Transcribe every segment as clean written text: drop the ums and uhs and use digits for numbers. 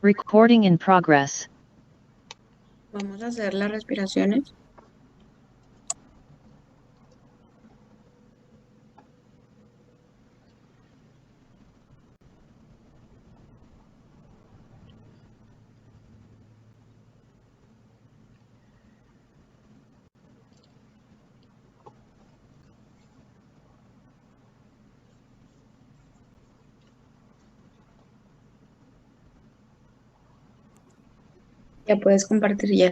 Recording in progress. Vamos a hacer las respiraciones. Ya puedes compartir ya.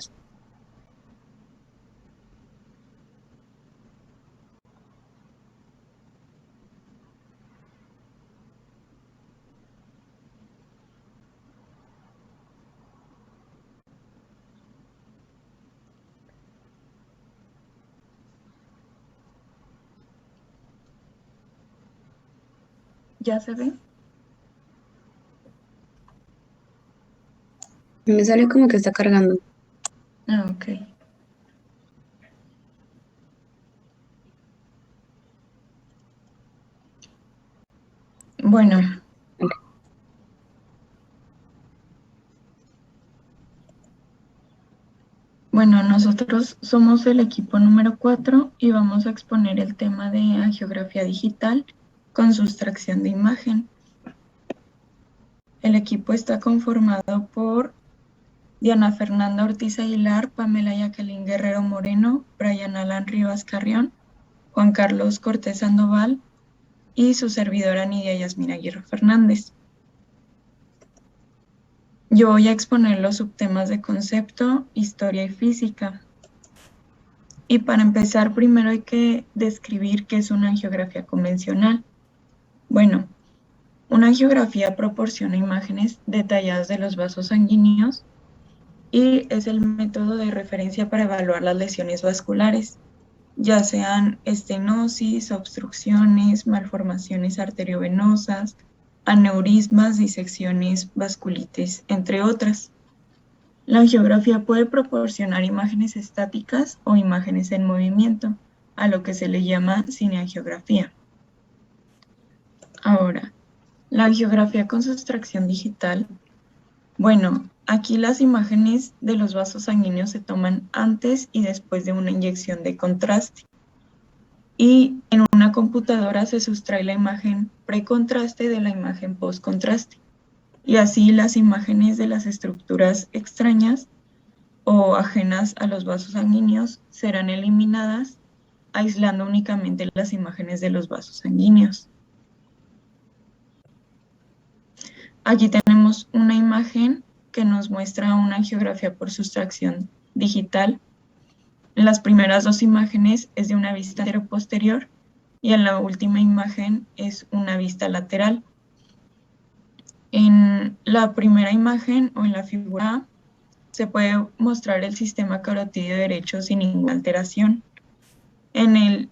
¿Ya se ve? Me sale como que está cargando. Ah, ok. Bueno. Bueno, nosotros somos el equipo número 4 y vamos a exponer el tema de angiografía digital con sustracción de imagen. El equipo está conformado por Diana Fernanda Ortiz Aguilar, Pamela Jacqueline Guerrero Moreno, Brian Alan Rivas Carrión, Juan Carlos Cortés Sandoval y su servidora Nidia Yasmina Aguirre Fernández. Yo voy a exponer los subtemas de concepto, historia y física. Y para empezar, primero hay que describir qué es una angiografía convencional. Bueno, una angiografía proporciona imágenes detalladas de los vasos sanguíneos y es el método de referencia para evaluar las lesiones vasculares, ya sean estenosis, obstrucciones, malformaciones arteriovenosas, aneurismas, disecciones, vasculitis, entre otras. La angiografía puede proporcionar imágenes estáticas o imágenes en movimiento, a lo que se le llama cineangiografía. Ahora, la angiografía con sustracción digital. Bueno, aquí las imágenes de los vasos sanguíneos se toman antes y después de una inyección de contraste. Y en una computadora se sustrae la imagen precontraste de la imagen postcontraste. Y así las imágenes de las estructuras extrañas o ajenas a los vasos sanguíneos serán eliminadas, aislando únicamente las imágenes de los vasos sanguíneos. Aquí tenemos una imagen que nos muestra una angiografía por sustracción digital. En las primeras dos imágenes es de una vista anteroposterior y en la última imagen es una vista lateral. En la primera imagen o en la figura A se puede mostrar el sistema carotidio derecho sin ninguna alteración. En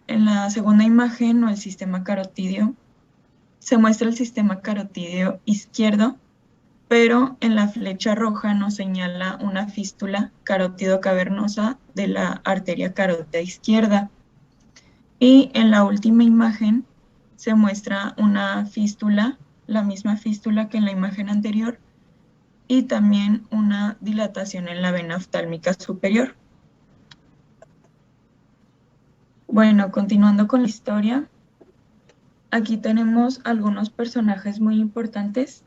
la segunda imagen o el sistema carotidio se muestra el sistema carotidio izquierdo, pero en la flecha roja nos señala una fístula carótido-cavernosa de la arteria carótida izquierda. Y en la última imagen se muestra una fístula, la misma fístula que en la imagen anterior, y también una dilatación en la vena oftálmica superior. Bueno, continuando con la historia, aquí tenemos algunos personajes muy importantes.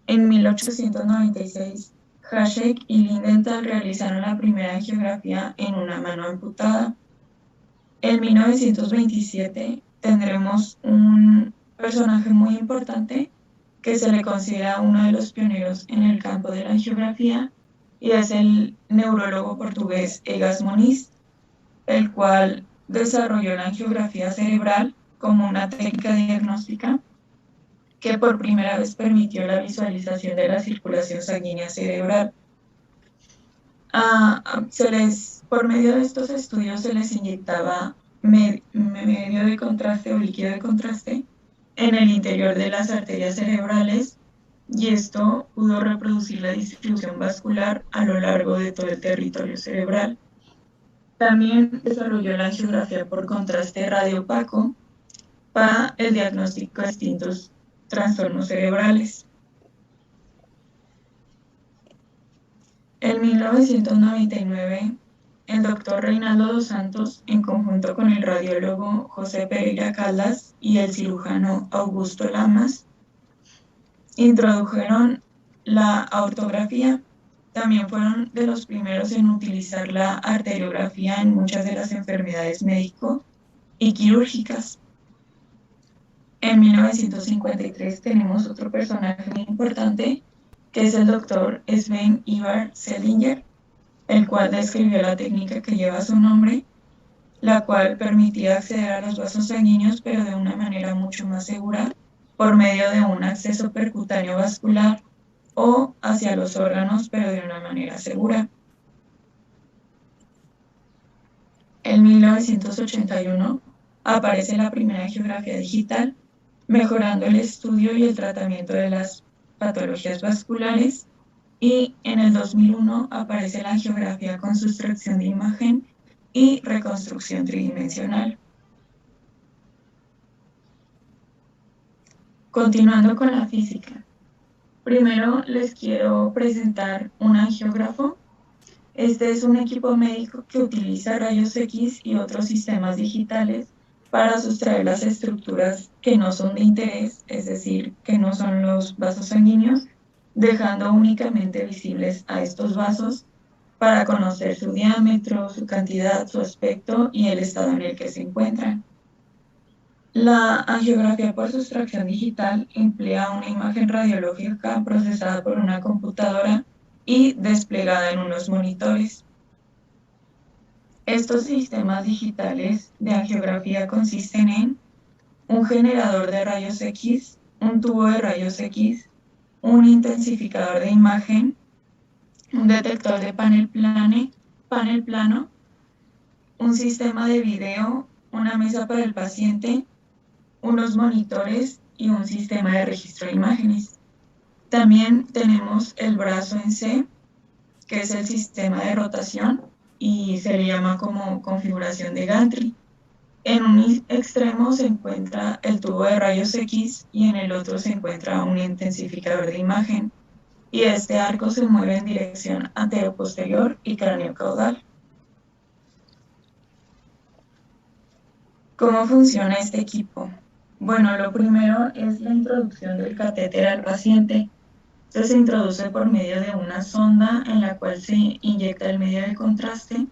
En 1896, Hašek y Lindenthal realizaron la primera angiografía en una mano amputada. En 1927 tendremos un personaje muy importante que se le considera uno de los pioneros en el campo de la angiografía y es el neurólogo portugués Egas Moniz, el cual desarrolló la angiografía cerebral como una técnica diagnóstica que por primera vez permitió la visualización de la circulación sanguínea cerebral. Por medio de estos estudios se les inyectaba medio de contraste o líquido de contraste en el interior de las arterias cerebrales y esto pudo reproducir la distribución vascular a lo largo de todo el territorio cerebral. También desarrolló la angiografía por contraste radioopaco para el diagnóstico de distintos trastornos cerebrales. En 1999, el doctor Reinaldo dos Santos, en conjunto con el radiólogo José Pereira Caldas y el cirujano Augusto Lamas, introdujeron la aortografía. También fueron de los primeros en utilizar la arteriografía en muchas de las enfermedades médico y quirúrgicas. En 1953 tenemos otro personaje muy importante, que es el doctor Sven Ivar Sellinger, el cual describió la técnica que lleva su nombre, la cual permitía acceder a los vasos sanguíneos, pero de una manera mucho más segura, por medio de un acceso percutáneo vascular o hacia los órganos, pero de una manera segura. En 1981 aparece la primera angiografía digital, mejorando el estudio y el tratamiento de las patologías vasculares, y en el 2001 aparece la angiografía con sustracción de imagen y reconstrucción tridimensional. Continuando con la física. Primero les quiero presentar un angiógrafo. Este es un equipo médico que utiliza rayos X y otros sistemas digitales para sustraer las estructuras que no son de interés, es decir, que no son los vasos sanguíneos, dejando únicamente visibles a estos vasos para conocer su diámetro, su cantidad, su aspecto y el estado en el que se encuentran. La angiografía por sustracción digital emplea una imagen radiológica procesada por una computadora y desplegada en unos monitores. Estos sistemas digitales de angiografía consisten en un generador de rayos X, un tubo de rayos X, un intensificador de imagen, un detector de panel plano, un sistema de video, una mesa para el paciente, unos monitores y un sistema de registro de imágenes. También tenemos el brazo en C, que es el sistema de rotación y se le llama como configuración de gantry. En un extremo se encuentra el tubo de rayos X y en el otro se encuentra un intensificador de imagen, y este arco se mueve en dirección anteroposterior y craneocaudal. ¿Cómo funciona este equipo? Bueno, lo primero es la introducción del catéter al paciente. Este se introduce por medio de una sonda en la cual se inyecta el medio de contraste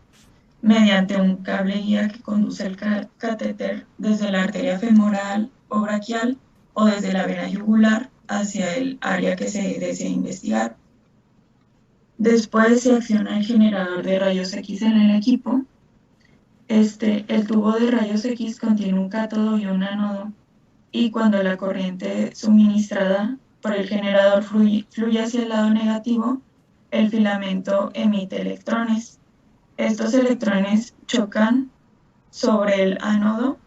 mediante un cable guía que conduce el catéter desde la arteria femoral o braquial o desde la vena yugular hacia el área que se desea investigar. Después se acciona el generador de rayos X en el equipo. El tubo de rayos X contiene un cátodo y un ánodo, y cuando la corriente suministrada por el generador fluye hacia el lado negativo, el filamento emite electrones. Estos electrones chocan sobre el ánodo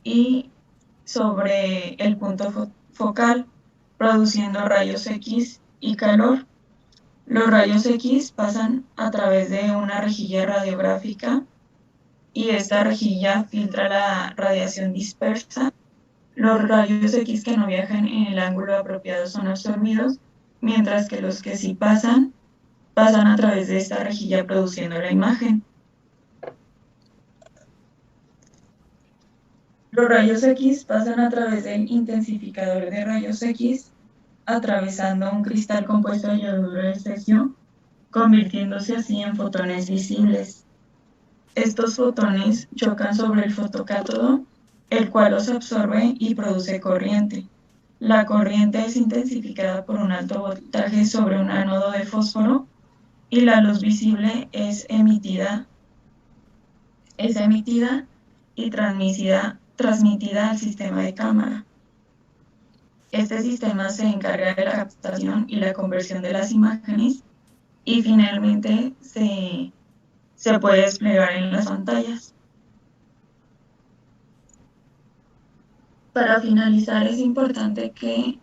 y sobre el punto focal, produciendo rayos X y calor. Los rayos X pasan a través de una rejilla radiográfica y esta rejilla filtra la radiación dispersa. Los rayos X que no viajan en el ángulo apropiado son absorbidos, mientras que los que sí pasan a través de esta rejilla produciendo la imagen. Los rayos X pasan a través del intensificador de rayos X, atravesando un cristal compuesto de yoduro de cesio, convirtiéndose así en fotones visibles. Estos fotones chocan sobre el fotocátodo, el cual los absorbe y produce corriente. La corriente es intensificada por un alto voltaje sobre un ánodo de fósforo y la luz visible es emitida y transmitida al sistema de cámara. Este sistema se encarga de la captación y la conversión de las imágenes y finalmente se puede desplegar en las pantallas. Para finalizar, es importante que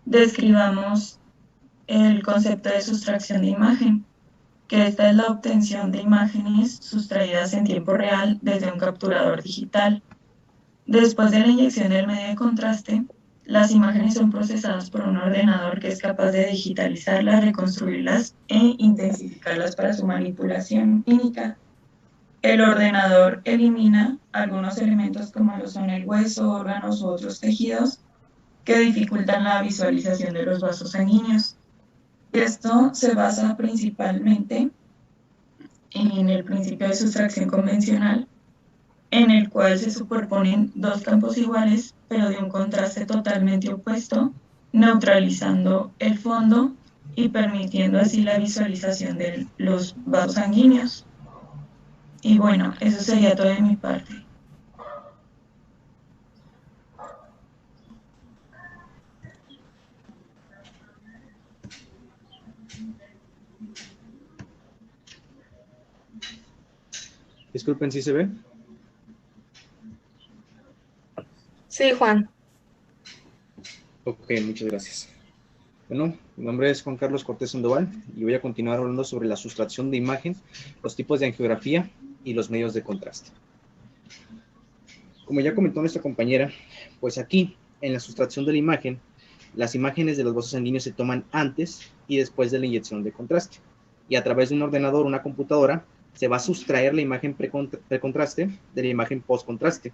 describamos el concepto de sustracción de imagen, que esta es la obtención de imágenes sustraídas en tiempo real desde un capturador digital. Después de la inyección del medio de contraste, las imágenes son procesadas por un ordenador que es capaz de digitalizarlas, reconstruirlas e intensificarlas para su manipulación clínica. El ordenador elimina algunos elementos como lo son el hueso, órganos u otros tejidos que dificultan la visualización de los vasos sanguíneos. Esto se basa principalmente en el principio de sustracción convencional, en el cual se superponen dos campos iguales, pero de un contraste totalmente opuesto, neutralizando el fondo y permitiendo así la visualización de los vasos sanguíneos. Y bueno, eso sería todo de mi parte. Disculpen, ¿sí se ve? Sí, Juan. Ok, muchas gracias. Bueno, mi nombre es Juan Carlos Cortés Sandoval y voy a continuar hablando sobre la sustracción de imagen, los tipos de angiografía y los medios de contraste. Como ya comentó nuestra compañera, pues aquí, en la sustracción de la imagen, las imágenes de los vasos sanguíneos se toman antes y después de la inyección de contraste. Y a través de un ordenador o una computadora se va a sustraer la imagen precontraste de la imagen postcontraste.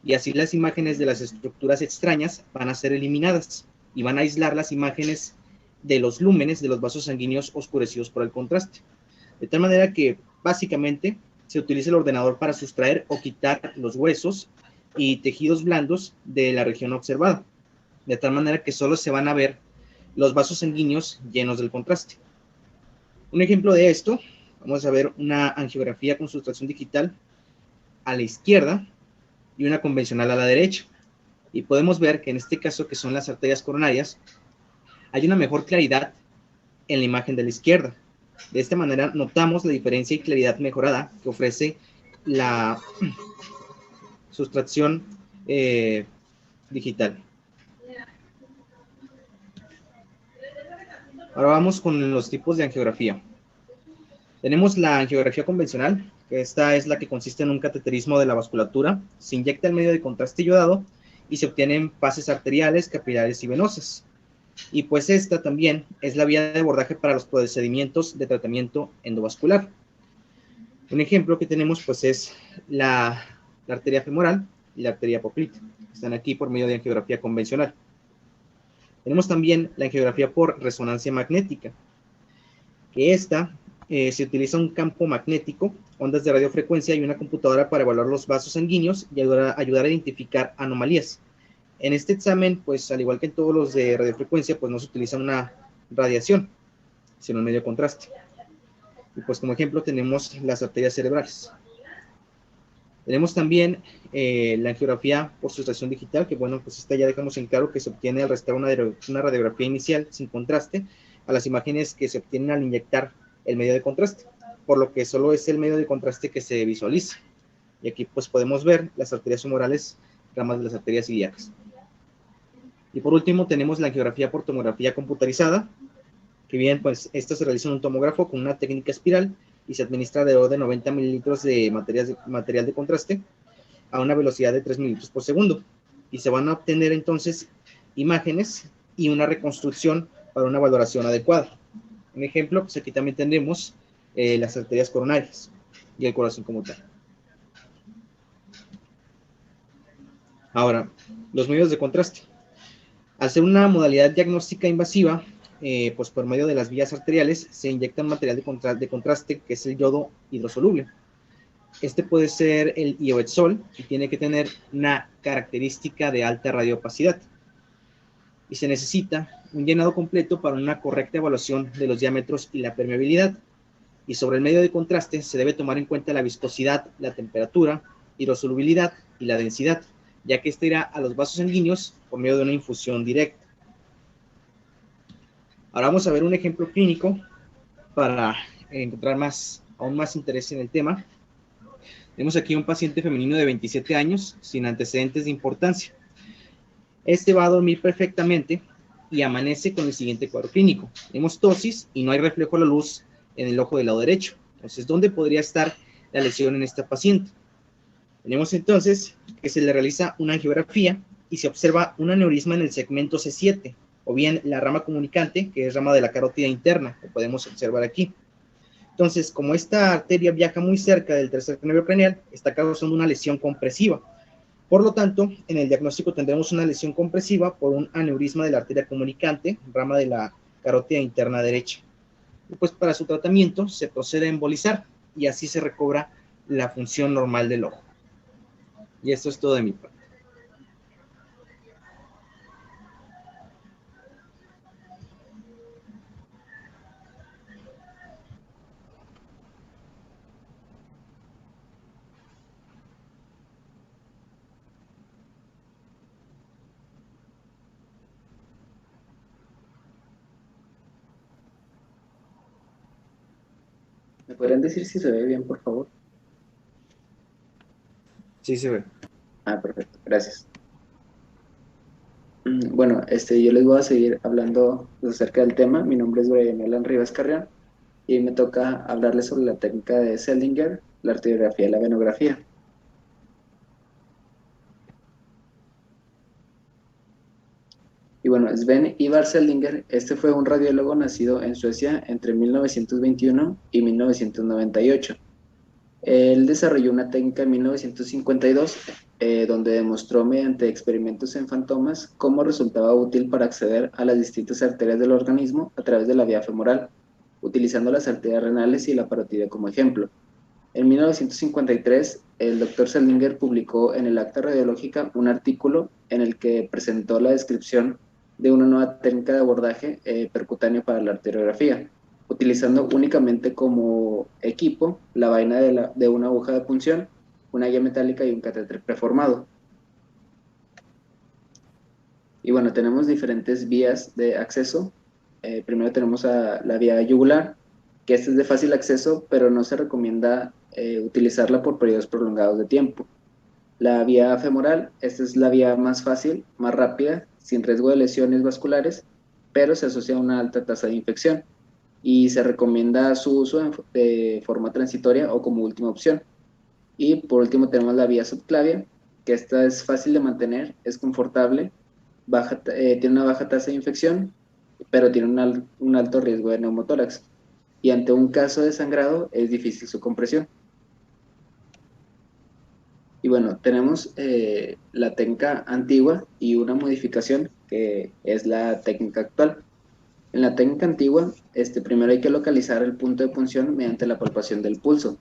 Y así las imágenes de las estructuras extrañas van a ser eliminadas y van a aislar las imágenes de los lúmenes de los vasos sanguíneos oscurecidos por el contraste. De tal manera que, básicamente, se utiliza el ordenador para sustraer o quitar los huesos y tejidos blandos de la región observada, de tal manera que solo se van a ver los vasos sanguíneos llenos del contraste. Un ejemplo de esto, vamos a ver una angiografía con sustracción digital a la izquierda y una convencional a la derecha. Y podemos ver que en este caso, que son las arterias coronarias, hay una mejor claridad en la imagen de la izquierda. De esta manera notamos la diferencia y claridad mejorada que ofrece la sustracción digital. Ahora vamos con los tipos de angiografía. Tenemos la angiografía convencional, que esta es la que consiste en un cateterismo de la vasculatura, se inyecta el medio de contraste iodado y se obtienen fases arteriales, capilares y venosas. Y pues esta también es la vía de abordaje para los procedimientos de tratamiento endovascular. Un ejemplo que tenemos pues es la arteria femoral y la arteria poplita. Están aquí por medio de angiografía convencional. Tenemos también la angiografía por resonancia magnética, que esta se utiliza un campo magnético, ondas de radiofrecuencia y una computadora para evaluar los vasos sanguíneos y ayudar a identificar anomalías. En este examen, pues al igual que en todos los de radiofrecuencia, pues no se utiliza una radiación, sino un medio de contraste. Y pues como ejemplo tenemos las arterias cerebrales. Tenemos también la angiografía por sustracción digital, que bueno, pues esta ya dejamos en claro que se obtiene al restar una radiografía inicial sin contraste a las imágenes que se obtienen al inyectar el medio de contraste, por lo que solo es el medio de contraste que se visualiza. Y aquí pues podemos ver las arterias femorales, ramas de las arterias ilíacas. Y por último tenemos la angiografía por tomografía computarizada, que bien, pues esto se realiza en un tomógrafo con una técnica espiral y se administra alrededor de 90 mililitros de material de contraste a una velocidad de 3 mililitros por segundo. Y se van a obtener entonces imágenes y una reconstrucción para una valoración adecuada. Un ejemplo, pues aquí también tendremos las arterias coronarias y el corazón como tal. Ahora, los medios de contraste. Al ser una modalidad diagnóstica invasiva, pues por medio de las vías arteriales se inyecta un material de contraste que es el yodo hidrosoluble. Este puede ser el iohexol y tiene que tener una característica de alta radioopacidad. Y se necesita un llenado completo para una correcta evaluación de los diámetros y la permeabilidad. Y sobre el medio de contraste se debe tomar en cuenta la viscosidad, la temperatura, hidrosolubilidad y la densidad, ya que este irá a los vasos sanguíneos por medio de una infusión directa. Ahora vamos a ver un ejemplo clínico para encontrar aún más interés en el tema. Tenemos aquí un paciente femenino de 27 años sin antecedentes de importancia. Este va a dormir perfectamente y amanece con el siguiente cuadro clínico. Tenemos tosis y no hay reflejo de la luz en el ojo del lado derecho. Entonces, ¿dónde podría estar la lesión en esta paciente? Tenemos entonces que se le realiza una angiografía y se observa un aneurisma en el segmento C7, o bien la rama comunicante, que es rama de la carótida interna, que podemos observar aquí. Entonces, como esta arteria viaja muy cerca del tercer nervio craneal, está causando una lesión compresiva. Por lo tanto, en el diagnóstico tendremos una lesión compresiva por un aneurisma de la arteria comunicante, rama de la carótida interna derecha. Y pues para su tratamiento se procede a embolizar y así se recobra la función normal del ojo. Y esto es todo de mi parte. ¿Me podrían decir si se ve bien, por favor? Sí se ve. Ah, perfecto, gracias. Bueno, yo les voy a seguir hablando acerca del tema. Mi nombre es Brian Alan Rivas Carrión y me toca hablarles sobre la técnica de Seldinger, la arteriografía y la venografía. Y bueno, Sven Ivar Seldinger, fue un radiólogo nacido en Suecia entre 1921 y 1998. Él desarrolló una técnica en 1952 donde demostró mediante experimentos en fantomas cómo resultaba útil para acceder a las distintas arterias del organismo a través de la vía femoral, utilizando las arterias renales y la parótida como ejemplo. En 1953, el Dr. Seldinger publicó en el Acta Radiológica un artículo en el que presentó la descripción de una nueva técnica de abordaje percutáneo para la arteriografía, utilizando únicamente como equipo la vaina de una aguja de punción, una guía metálica y un catéter preformado. Y bueno, tenemos diferentes vías de acceso. Primero tenemos la vía yugular, que esta es de fácil acceso, pero no se recomienda utilizarla por periodos prolongados de tiempo. La vía femoral, esta es la vía más fácil, más rápida, sin riesgo de lesiones vasculares, pero se asocia a una alta tasa de infección y se recomienda su uso de forma transitoria o como última opción. Y por último tenemos la vía subclavia, que esta es fácil de mantener, es confortable, tiene una baja tasa de infección, pero tiene un alto riesgo de neumotórax. Y ante un caso de sangrado es difícil su compresión. Y bueno, tenemos la técnica antigua y una modificación que es la técnica actual. En la técnica antigua, primero hay que localizar el punto de punción mediante la palpación del pulso.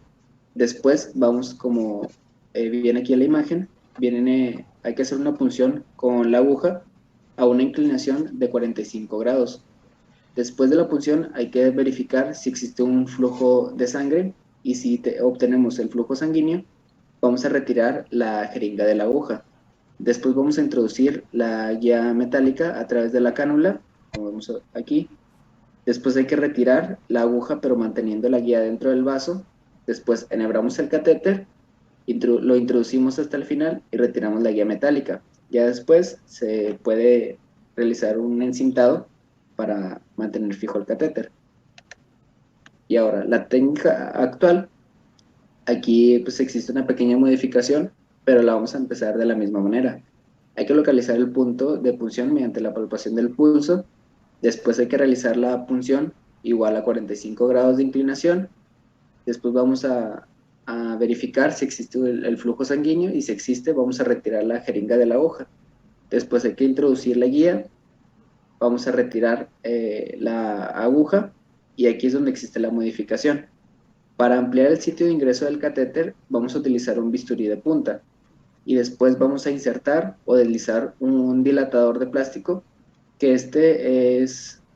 Después vamos como viene aquí en la imagen, hay que hacer una punción con la aguja a una inclinación de 45 grados. Después de la punción hay que verificar si existe un flujo de sangre y si obtenemos el flujo sanguíneo, vamos a retirar la jeringa de la aguja. Después vamos a introducir la guía metálica a través de la cánula, como vemos aquí. Después hay que retirar la aguja, pero manteniendo la guía dentro del vaso. Después enhebramos el catéter, lo introducimos hasta el final y retiramos la guía metálica. Ya después se puede realizar un encintado para mantener fijo el catéter. Y ahora, la técnica actual, aquí pues existe una pequeña modificación, pero la vamos a empezar de la misma manera. Hay que localizar el punto de punción mediante la palpación del pulso. Después hay que realizar la punción igual a 45 grados de inclinación. Después vamos a verificar si existe el flujo sanguíneo y si existe vamos a retirar la jeringa de la hoja. Después hay que introducir la guía, vamos a retirar la aguja y aquí es donde existe la modificación. Para ampliar el sitio de ingreso del catéter vamos a utilizar un bisturí de punta y después vamos a insertar o deslizar un dilatador de plástico que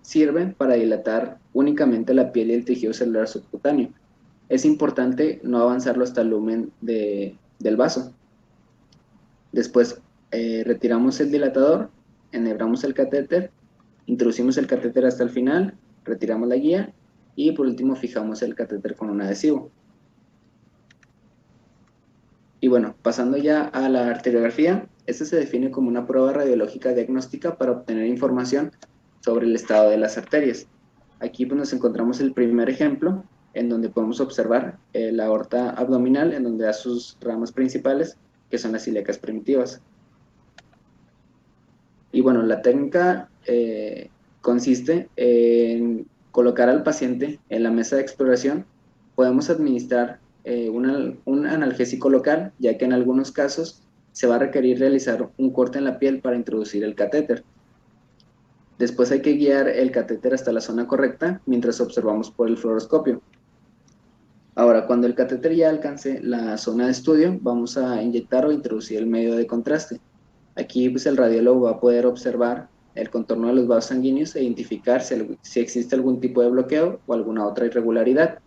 sirve para dilatar únicamente la piel y el tejido celular subcutáneo. Es importante no avanzarlo hasta el lumen del vaso. Después retiramos el dilatador, enhebramos el catéter, introducimos el catéter hasta el final, retiramos la guía y por último fijamos el catéter con un adhesivo. Y bueno, pasando ya a la arteriografía, esta se define como una prueba radiológica diagnóstica para obtener información sobre el estado de las arterias. Aquí pues, nos encontramos el primer ejemplo, en donde podemos observar la aorta abdominal, en donde da sus ramas principales, que son las ilíacas primitivas. Y bueno, la técnica consiste en colocar al paciente en la mesa de exploración. Podemos administrar un analgésico local, ya que en algunos casos se va a requerir realizar un corte en la piel para introducir el catéter. Después hay que guiar el catéter hasta la zona correcta mientras observamos por el fluoroscopio. Ahora, cuando el catéter ya alcance la zona de estudio, vamos a inyectar o introducir el medio de contraste. Aquí pues, el radiólogo va a poder observar el contorno de los vasos sanguíneos e identificar si existe algún tipo de bloqueo o alguna otra irregularidad.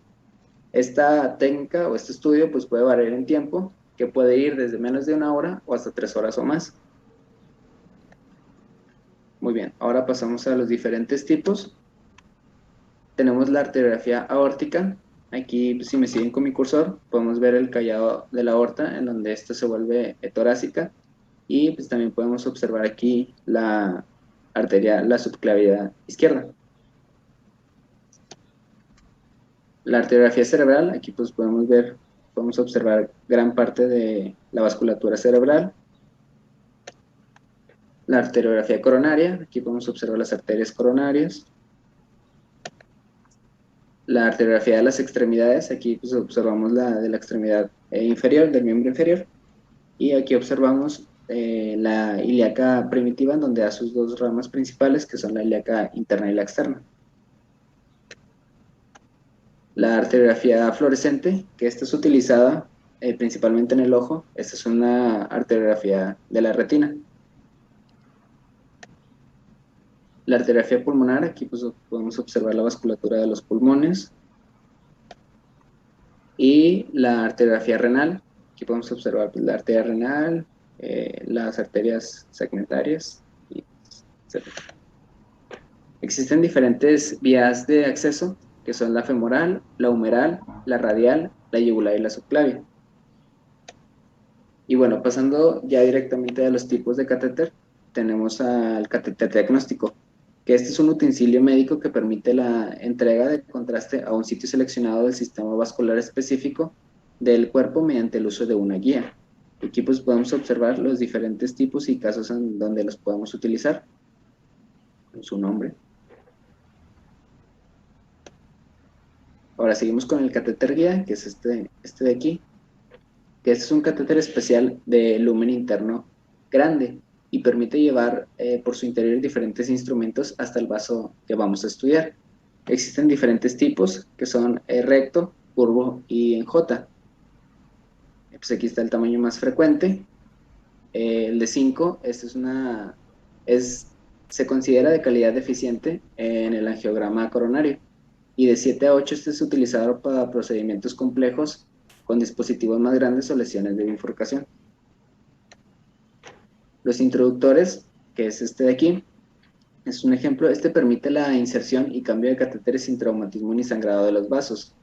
Esta técnica o este estudio pues, puede variar en tiempo, que puede ir desde menos de 1 hora o hasta 3 horas o más. Muy bien, ahora pasamos a los diferentes tipos. Tenemos la arteriografía aórtica. Aquí, pues, si me siguen con mi cursor, podemos ver el callado de la aorta, en donde esta se vuelve torácica. Y pues, también podemos observar aquí la arteria, la subclaviidad izquierda. La arteriografía cerebral, aquí pues podemos observar gran parte de la vasculatura cerebral. La arteriografía coronaria, aquí podemos observar las arterias coronarias. La arteriografía de las extremidades, aquí pues observamos la de la extremidad inferior, del miembro inferior. Y aquí observamos la ilíaca primitiva, en donde da sus 2 ramas principales, que son la ilíaca interna y la externa. La arteriografía fluorescente, que esta es utilizada principalmente en el ojo. Esta es una arteriografía de la retina. La arteriografía pulmonar, aquí pues, podemos observar la vasculatura de los pulmones. Y la arteriografía renal, aquí podemos observar pues, la arteria renal, las arterias segmentarias, etc. Existen diferentes vías de acceso, que son la femoral, la humeral, la radial, la yugular y la subclavia. Y bueno, pasando ya directamente a los tipos de catéter, tenemos al catéter diagnóstico, que este es un utensilio médico que permite la entrega de contraste a un sitio seleccionado del sistema vascular específico del cuerpo mediante el uso de una guía. Aquí pues podemos observar los diferentes tipos y casos en donde los podemos utilizar, con su nombre. Ahora seguimos con el catéter guía, que es este de aquí, que este es un catéter especial de lumen interno grande y permite llevar por su interior diferentes instrumentos hasta el vaso que vamos a estudiar. Existen diferentes tipos, que son recto, curvo y en J. Pues aquí está el tamaño más frecuente, el de 5. Este se considera de calidad deficiente en el angiograma coronario, y de 7 a 8 este es utilizado para procedimientos complejos con dispositivos más grandes o lesiones de bifurcación. Los introductores, que es este de aquí, es un ejemplo. Este permite la inserción y cambio de catéteres sin traumatismo ni sangrado de los vasos.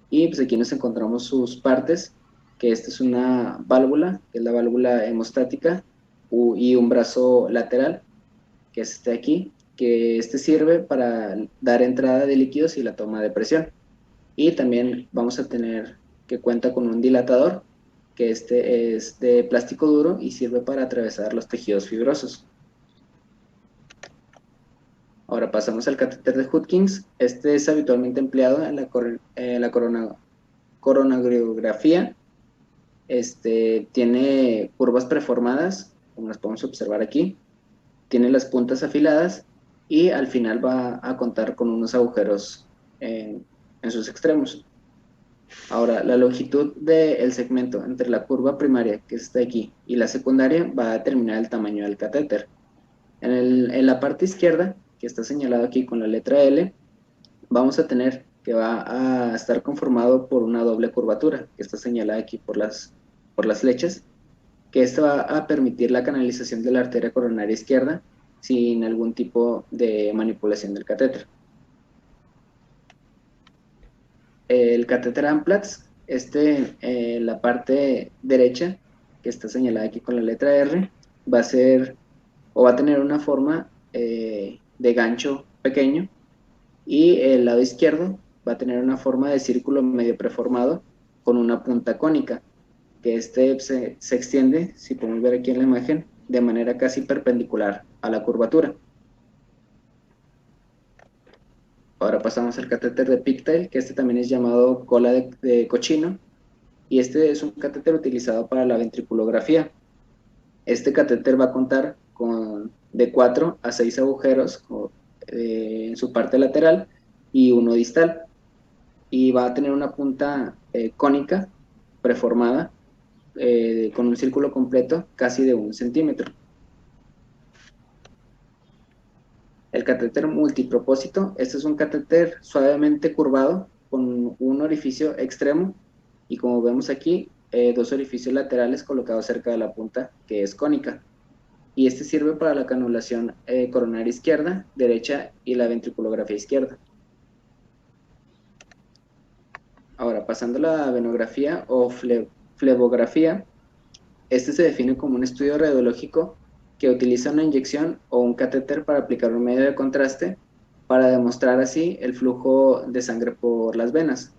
Y pues aquí nos encontramos sus partes, que esta es una válvula, que es la válvula hemostática, y un brazo lateral, que es este de aquí, que este sirve para dar entrada de líquidos y la toma de presión. Y también vamos a tener que cuenta con un dilatador, que este es de plástico duro y sirve para atravesar los tejidos fibrosos. Ahora pasamos al catéter de Hutchins. Este es habitualmente empleado en la coronariografía. Tiene curvas preformadas, como las podemos observar aquí. Tiene las puntas afiladas y al final va a contar con unos agujeros en sus extremos. Ahora, la longitud del segmento entre la curva primaria, que está aquí, y la secundaria va a determinar el tamaño del catéter. En la parte izquierda, que está señalado aquí con la letra L, vamos a tener que va a estar conformado por una doble curvatura, que está señalada aquí por las flechas, que esto va a permitir la canalización de la arteria coronaria izquierda sin algún tipo de manipulación del catéter. El catéter Amplatz, la parte derecha, que está señalada aquí con la letra R, va a tener una forma de gancho pequeño, y el lado izquierdo va a tener una forma de círculo medio preformado con una punta cónica, que se extiende, si podemos ver aquí en la imagen, de manera casi perpendicular a la curvatura. Ahora pasamos al catéter de pigtail, que este también es llamado cola de cochino, y este es un catéter utilizado para la ventriculografía. Este catéter va a contar con de 4 a 6 agujeros en su parte lateral y uno distal, y va a tener una punta cónica preformada con un círculo completo casi de 1 centímetro. El catéter multipropósito, este es un catéter suavemente curvado con un orificio extremo y, como vemos aquí, 2 orificios laterales colocados cerca de la punta, que es cónica. Y este sirve para la canulación coronaria izquierda, derecha y la ventriculografía izquierda. Ahora, pasando a la venografía o flebografía, este se define como un estudio radiológico que utiliza una inyección o un catéter para aplicar un medio de contraste para demostrar así el flujo de sangre por las venas.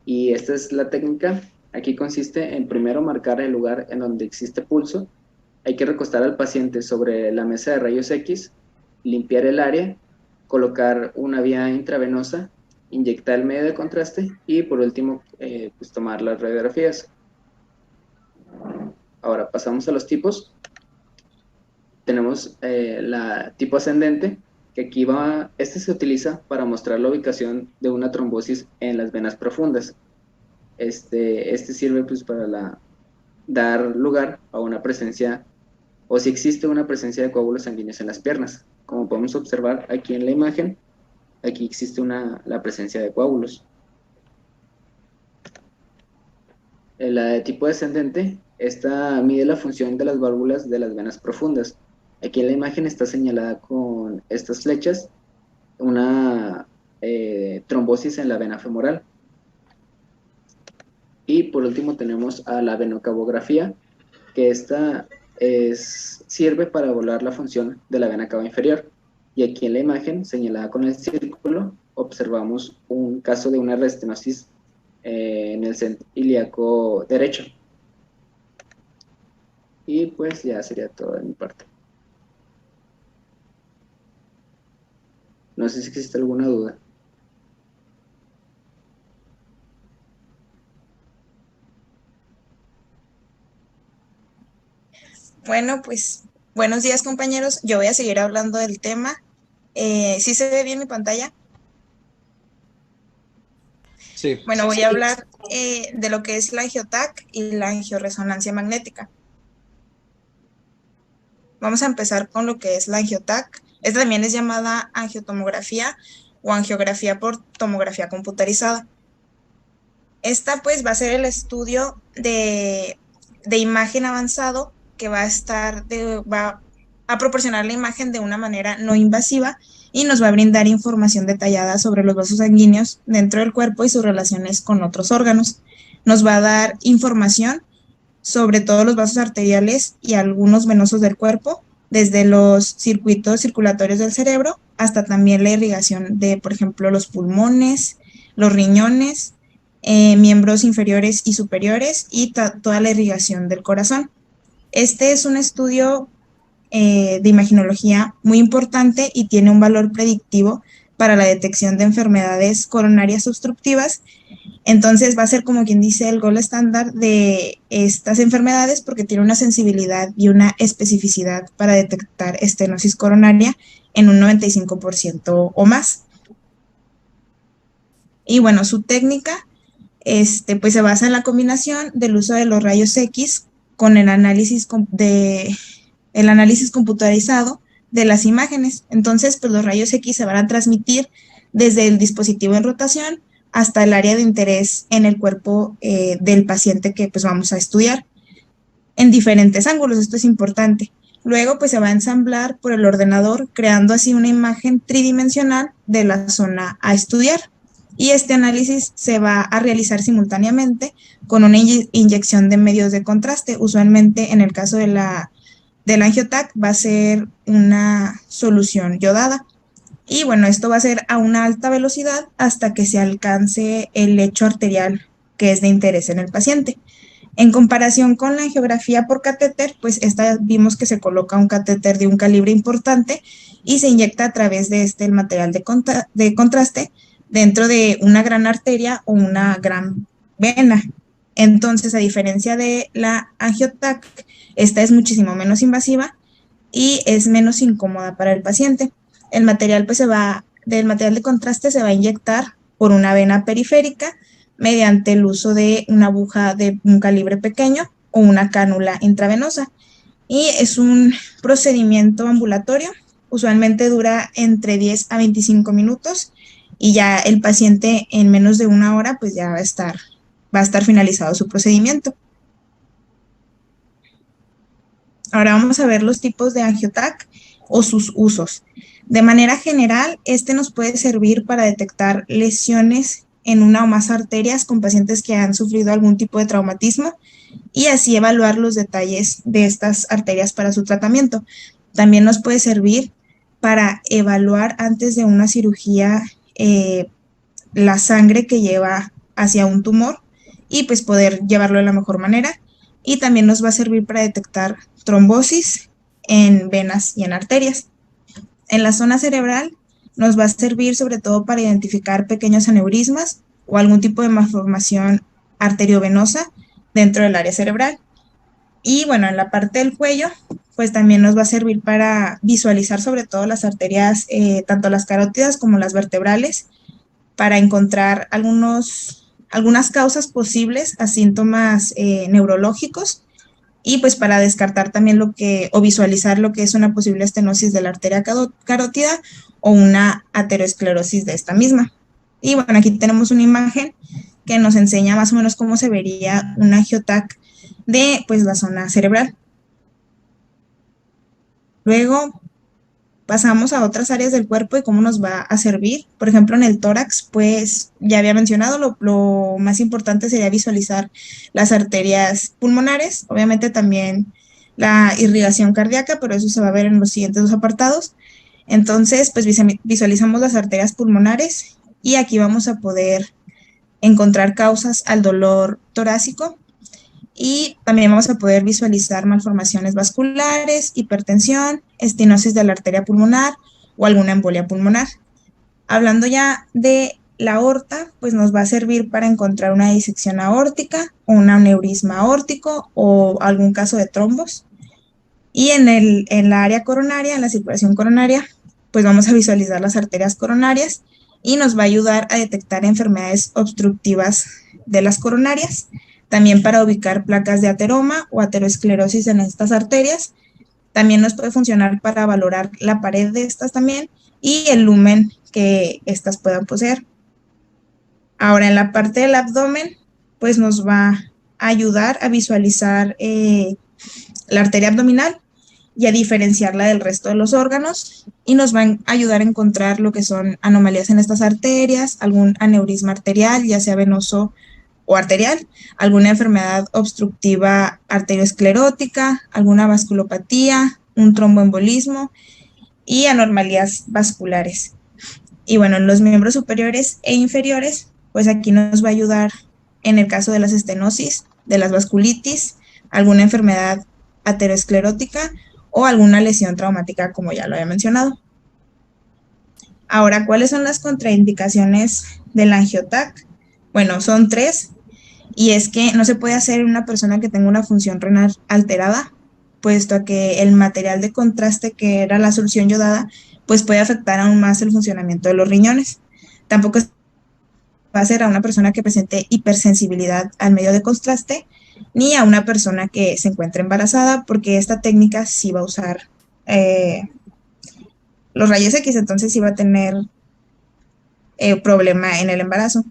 Y esta es la técnica. Aquí consiste en primero marcar el lugar en donde existe pulso. Hay que recostar al paciente sobre la mesa de rayos X, limpiar el área, colocar una vía intravenosa, inyectar el medio de contraste y por último pues tomar las radiografías. Ahora pasamos a los tipos. Tenemos la tipo ascendente, que aquí este se utiliza para mostrar la ubicación de una trombosis en las venas profundas. Este sirve pues para dar lugar a una presencia, o si existe una presencia de coágulos sanguíneos en las piernas. Como podemos observar aquí en la imagen, aquí existe la presencia de coágulos. La de tipo descendente, esta mide la función de las válvulas de las venas profundas. Aquí en la imagen está señalada con estas flechas una trombosis en la vena femoral. Y por último tenemos a la venocabografía, que esta sirve para evaluar la función de la vena cava inferior. Y aquí en la imagen, señalada con el círculo, observamos un caso de una restenosis en el centro ilíaco derecho. Y pues ya sería todo de mi parte. No sé si existe alguna duda. Bueno, pues buenos días, compañeros. Yo voy a seguir hablando del tema. ¿Sí se ve bien mi pantalla? Sí. Bueno, voy a hablar de lo que es la angioTAC y la angioresonancia magnética. Vamos a empezar con lo que es la angioTAC. Esta también es llamada angiotomografía o angiografía por tomografía computarizada. Esta pues va a ser el estudio de imagen avanzado que va a proporcionar la imagen de una manera no invasiva y nos va a brindar información detallada sobre los vasos sanguíneos dentro del cuerpo y sus relaciones con otros órganos. Nos va a dar información sobre todos los vasos arteriales y algunos venosos del cuerpo, desde los circuitos circulatorios del cerebro hasta también la irrigación de, por ejemplo, los pulmones, los riñones, miembros inferiores y superiores y toda la irrigación del corazón. Este es un estudio de imaginología muy importante y tiene un valor predictivo para la detección de enfermedades coronarias obstructivas. Entonces va a ser, como quien dice, el gold estándar de estas enfermedades porque tiene una sensibilidad y una especificidad para detectar estenosis coronaria en un 95% o más. Y bueno, su técnica pues se basa en la combinación del uso de los rayos X con el análisis computarizado de las imágenes. Entonces, pues los rayos X se van a transmitir desde el dispositivo en rotación hasta el área de interés en el cuerpo del paciente que pues vamos a estudiar en diferentes ángulos. Esto es importante. Luego pues se va a ensamblar por el ordenador, creando así una imagen tridimensional de la zona a estudiar. Y este análisis se va a realizar simultáneamente con una inyección de medios de contraste. Usualmente en el caso de la angioTAC va a ser una solución yodada. Y bueno, esto va a ser a una alta velocidad hasta que se alcance el lecho arterial que es de interés en el paciente. En comparación con la angiografía por catéter, pues esta vimos que se coloca un catéter de un calibre importante y se inyecta a través de el material de contraste dentro de una gran arteria o una gran vena. Entonces, a diferencia de la angiotac, esta es muchísimo menos invasiva y es menos incómoda para el paciente. El material, del material de contraste se va a inyectar por una vena periférica mediante el uso de una aguja de un calibre pequeño o una cánula intravenosa. Y es un procedimiento ambulatorio, usualmente dura entre 10 a 25 minutos y ya el paciente en menos de una hora pues ya va a estar finalizado su procedimiento. Ahora vamos a ver los tipos de angiotac o sus usos. De manera general, este nos puede servir para detectar lesiones en una o más arterias con pacientes que han sufrido algún tipo de traumatismo y así evaluar los detalles de estas arterias para su tratamiento. También nos puede servir para evaluar antes de una cirugía la sangre que lleva hacia un tumor y pues poder llevarlo de la mejor manera. Y también nos va a servir para detectar trombosis en venas y en arterias. En la zona cerebral nos va a servir sobre todo para identificar pequeños aneurismas o algún tipo de malformación arteriovenosa dentro del área cerebral. Y bueno, en la parte del cuello, pues también nos va a servir para visualizar sobre todo las arterias, tanto las carótidas como las vertebrales, para encontrar algunas causas posibles a síntomas neurológicos y pues para descartar también o visualizar lo que es una posible estenosis de la arteria carótida o una ateroesclerosis de esta misma. Y bueno, aquí tenemos una imagen que nos enseña más o menos cómo se vería un angiotac de pues la zona cerebral. Luego pasamos a otras áreas del cuerpo y cómo nos va a servir. Por ejemplo, en el tórax, pues ya había mencionado, lo más importante sería visualizar las arterias pulmonares, obviamente también la irrigación cardíaca, pero eso se va a ver en los siguientes dos apartados. Entonces, pues visualizamos las arterias pulmonares y aquí vamos a poder encontrar causas al dolor torácico y también vamos a poder visualizar malformaciones vasculares, hipertensión, estenosis de la arteria pulmonar o alguna embolia pulmonar. Hablando ya de la aorta, pues nos va a servir para encontrar una disección aórtica o un aneurisma aórtico o algún caso de trombos. Y en la área coronaria, en la circulación coronaria, pues vamos a visualizar las arterias coronarias y nos va a ayudar a detectar enfermedades obstructivas de las coronarias. También para ubicar placas de ateroma o ateroesclerosis en estas arterias. También nos puede funcionar para valorar la pared de estas también y el lumen que estas puedan poseer. Ahora, en la parte del abdomen, pues nos va a ayudar a visualizar la arteria abdominal y a diferenciarla del resto de los órganos y nos va a ayudar a encontrar lo que son anomalías en estas arterias, algún aneurisma arterial, ya sea venoso o arterial, alguna enfermedad obstructiva arteriosclerótica, alguna vasculopatía, un tromboembolismo y anormalías vasculares. Y bueno, en los miembros superiores e inferiores, pues aquí nos va a ayudar en el caso de las estenosis, de las vasculitis, alguna enfermedad ateroesclerótica o alguna lesión traumática, como ya lo había mencionado. Ahora, ¿cuáles son las contraindicaciones del angiotac? Bueno, son 3, y es que no se puede hacer en una persona que tenga una función renal alterada, puesto a que el material de contraste que era la solución yodada, pues puede afectar aún más el funcionamiento de los riñones. Tampoco se va a hacer a una persona que presente hipersensibilidad al medio de contraste, ni a una persona que se encuentre embarazada, porque esta técnica sí va a usar los rayos X, entonces sí va a tener problema en el embarazo.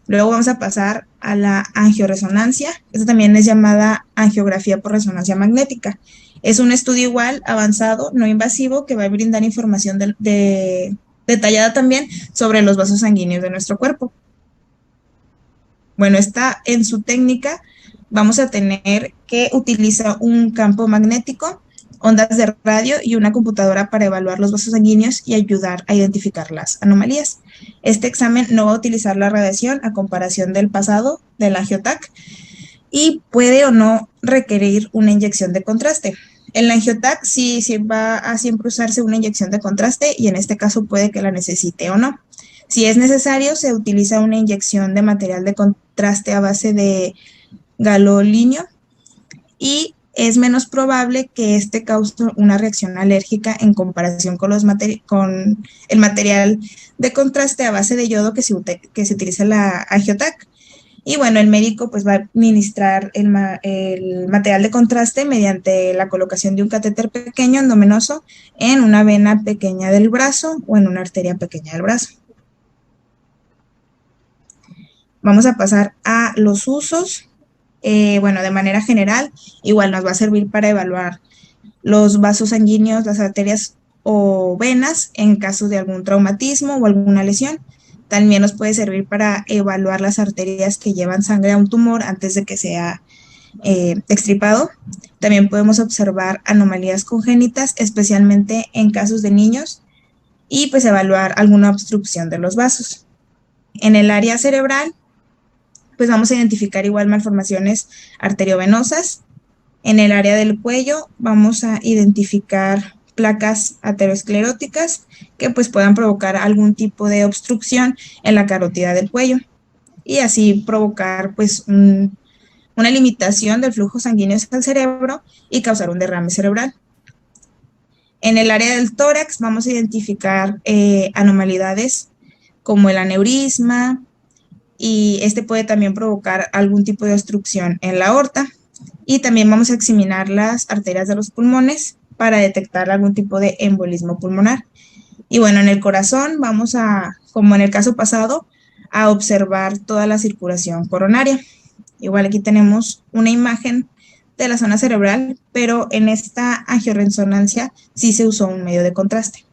Luego vamos a pasar a la angioresonancia. Esta también es llamada angiografía por resonancia magnética. Es un estudio igual, avanzado, no invasivo, que va a brindar información detallada también sobre los vasos sanguíneos de nuestro cuerpo. Bueno, en su técnica vamos a tener que utilizar un campo magnético, ondas de radio y una computadora para evaluar los vasos sanguíneos y ayudar a identificar las anomalías. Este examen no va a utilizar la radiación a comparación del pasado, del angiotac, y puede o no requerir una inyección de contraste. En la angiotac sí va a siempre usarse una inyección de contraste y en este caso puede que la necesite o no. Si es necesario, se utiliza una inyección de material de contraste a base de galolinio y es menos probable que este cause una reacción alérgica en comparación con el material de contraste a base de yodo que se utiliza en la angiotac. Y bueno, el médico pues va a administrar el material de contraste mediante la colocación de un catéter pequeño endovenoso en una vena pequeña del brazo o en una arteria pequeña del brazo. Vamos a pasar a los usos. Bueno, de manera general, igual nos va a servir para evaluar los vasos sanguíneos, las arterias o venas en caso de algún traumatismo o alguna lesión. También nos puede servir para evaluar las arterias que llevan sangre a un tumor antes de que sea extirpado. También podemos observar anomalías congénitas, especialmente en casos de niños, y pues evaluar alguna obstrucción de los vasos. En el área cerebral, pues vamos a identificar igual malformaciones arteriovenosas. En el área del cuello vamos a identificar placas ateroscleróticas que pues puedan provocar algún tipo de obstrucción en la carótida del cuello y así provocar pues una limitación del flujo sanguíneo hacia el cerebro y causar un derrame cerebral. En el área del tórax vamos a identificar anomalidades como el aneurisma, y este puede también provocar algún tipo de obstrucción en la aorta. Y también vamos a examinar las arterias de los pulmones para detectar algún tipo de embolismo pulmonar. Y bueno, en el corazón vamos a, como en el caso pasado, a observar toda la circulación coronaria. Igual aquí tenemos una imagen de la zona cerebral, pero en esta angioresonancia sí se usó un medio de contraste.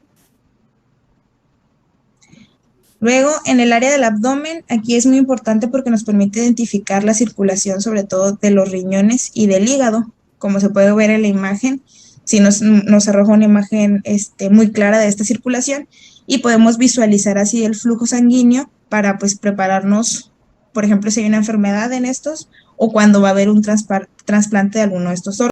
Luego, en el área del abdomen, aquí es muy importante porque nos permite identificar la circulación, sobre todo de los riñones y del hígado. Como se puede ver en la imagen, sí nos arroja una imagen muy clara de esta circulación y podemos visualizar así el flujo sanguíneo para pues prepararnos, por ejemplo, si hay una enfermedad en estos o cuando va a haber un trasplante de alguno de estos órganos.